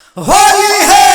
होली है।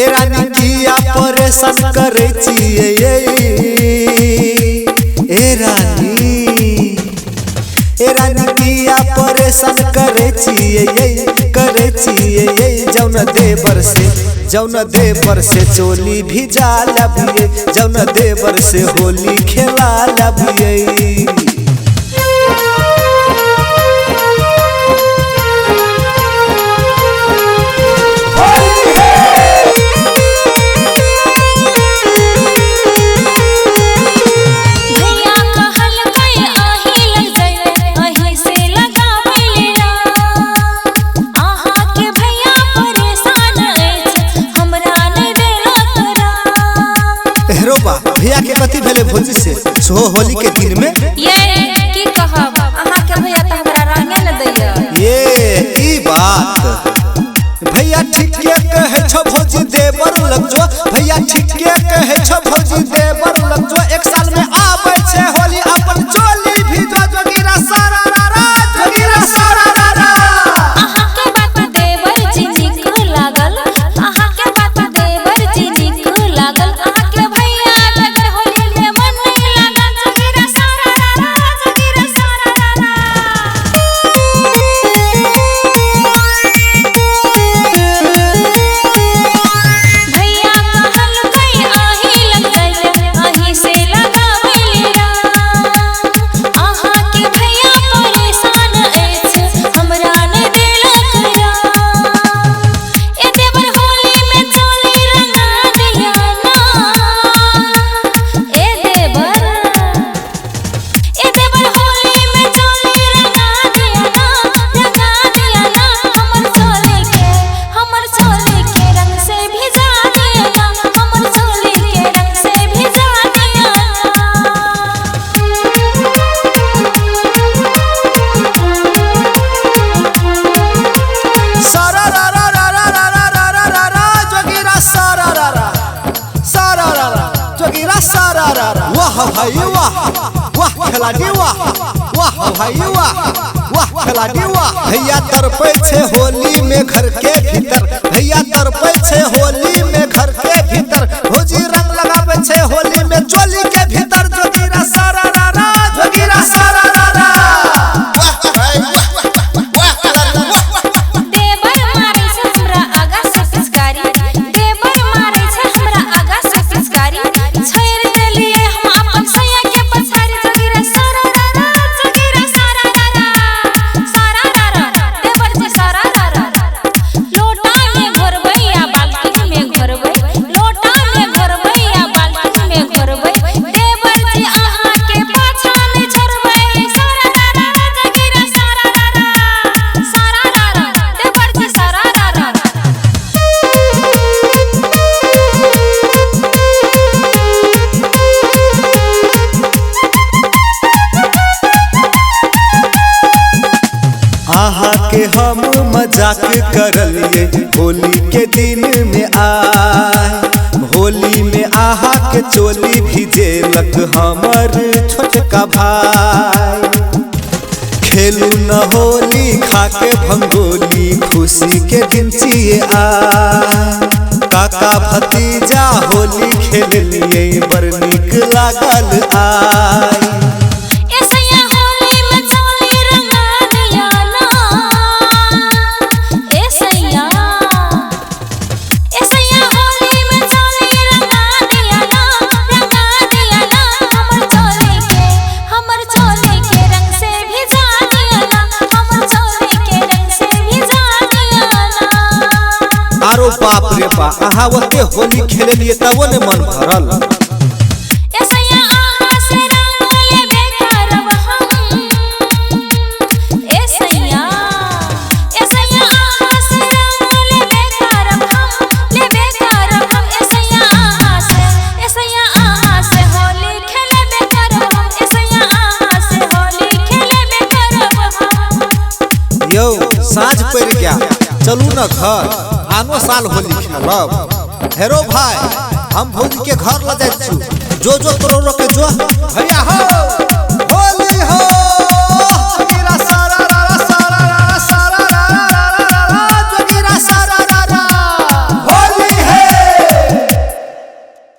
ए रानी किया परेशान करे छिए ए रानी किया परेशान करे छिए जौन देवर से चोली भी जाला भी जौन देवर से होली खेला भी। भैया के कथी भेले भोजी से सो होली के दिन में ये की कहब अहाँ के भैया त हमरा रंगे न दैया ये ई बात भैया ठीक के कहे छ भोजी देवर लग जो भैया ठीक के कहे छ भोजी देवर लग जो एक साल में आबै छे होली अपन चोली भी जो जोगीरा सारा रा जोगीरा सारा रा। अहाँ के बात देवर जी नीक लागल अहाँ के बात देवर जी नीक लागल अहाँ के भैया बगर होली में मन नहीं लागल जोगीरा सारा रा जोगीरा सारा रा। भैया कहल कई आही लग जाए आही से लगावेली रा अहाँ के भैया परेशान अछि हमरा ने देलक रा ए देवर होली में चोली रंगा दिया ना ए देवर होली में चोली रंगा दिया ना हमर चोली के रंग से भिजा दिया ना हमर चोली के रंग से भिजा दिया सारा रा रा रा रा रा रा रा रा रा रा जोगीरा सारा रा रा जोगीरा सारा रा रा। वाह भाई वाह खिलाड़ी वाह भाई वाह खिलाड़ी वाह। भैया तरपै छे होली में घर के भीतर भैया तरपै छे होली में घर के भीतर भोजी रंग लगाबै छे होली में चोली के भीतर जोगीरा सारा रा रा जोगीरा सारा रा रा। देवर मारे से हमरा आगा से पिचकारी देवर मारे से हमरा आगा से पिचकारी छोड़ देलिए हम अपन सैया के पछाड़ी जोगीरा सारा रा जोगीरा सारा रा देवर जी सारा रा लोटा में घोरबै या बाल्टी में घोरबै लोटा में घोरबै या बाल्टी में घोरबै देवर जी अहाँ के पाछा नहीं छोड़बै सारा रा जोगीरा सारा रा देवर जी सारा रा। आहा के हम मजाक करलिए होली के दिन में आए होली में आहा के चोली भिजेलक हमर छोटका भाई खेलू न होली खाके भंगोली खुशी के दिन चिए आए काका भतीजा होली खेल लिए बड़ निक लागल आई। आरो बाप रे बाप बा अहाँ ओते होली खेले लिए तबो ने मन भरल। ऐसैया आहा से रंग लेबे करब हम, ऐसैया आहा से रंग लेबे करब हम, ऐसैया आहा से होली खेलेबे करब हम, ऐसैया आहा से होली खेलेबे करब हम। यो साँझ पड़ गया, चलू न घर, आनो साल होली खेलब। हेरो भाई हम भौजी के घर ल जाय छु, जो तोरो के जो भैया हो